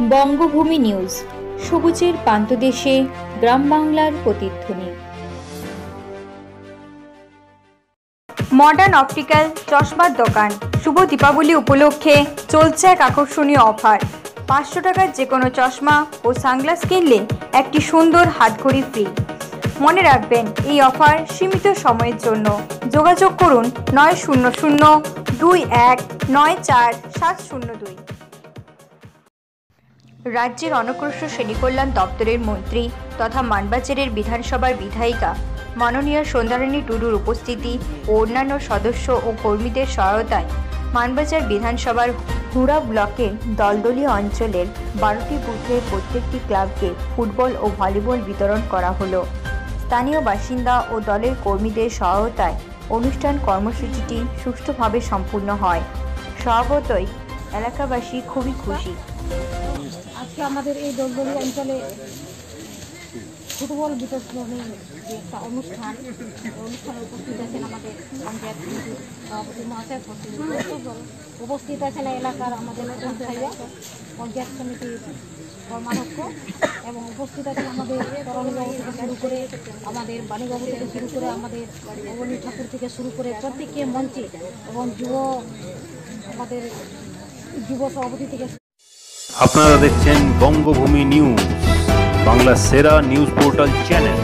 বঙ্গভূমি news, সবুজের প্রান্তদেশে গ্রাম বাংলার প্রতিধ্বনি। মডার্ন অপটিক্যাল চশমার দোকান। শুভ দীপাবলি উপলক্ষে চলছে এক আকর্ষণীয় অফার। 500 টাকার যে কোনো চশমা ও সানগ্লাস কিনলে একটি সুন্দর হাতঘড়ি ফ্রি। মনে রাখবেন, এই অফার সীমিত সময়ের জন্য। যোগাযোগ করুন 900-2194-702। রাজ্যের অনগ্রসর শ্রেণী কল্যাণ দপ্তরের মন্ত্রী তথা মানবাজারের বিধানসভার বিধায়িকা মাননীয় সন্ধ্যারানী টুডুর উপস্থিতি ও অন্যান্য সদস্য ও কর্মীদের সহায়তায় মানবাজার বিধানসভার হুড়া ব্লকের দলদলীয় অঞ্চলের 12টি বুথের প্রত্যেকটি ক্লাবকে ফুটবল ও ভলিবল বিতরণ করা হলো। স্থানীয় বাসিন্দা ও দলের কর্মীদের সহায়তায় অনুষ্ঠান কর্মসূচিটি সুষ্ঠুভাবে সম্পূর্ণ হয়। স্বভাবতই এলাকাবাসী খুবই খুশি। আজকে আমাদের এই দলদলীয় অঞ্চলে ফুটবল বিতরণের যে একটা অনুষ্ঠানে উপস্থিত আছেন আমাদের পঞ্চায়েত সমিতির সভাপতি মহাশয়, উপস্থিত আছেন এলাকার আমাদের নতুন ভাইয়া, পঞ্চায়েত সমিতির কর্মাধ্যক্ষ, এবং উপস্থিত আছেন আমাদের তরণীবাবু থেকে শুরু করে আমাদের বাণীবাবু থেকে শুরু করে আমাদের অবনী ঠাকুর থেকে শুরু করে প্রত্যেককে মঞ্চে এবং আমাদের যুব সভাপতি থেকে। আপনারা দেখছেন বঙ্গভূমি নিউজ, বাংলার সেরা নিউজ পোর্টাল চ্যানেল।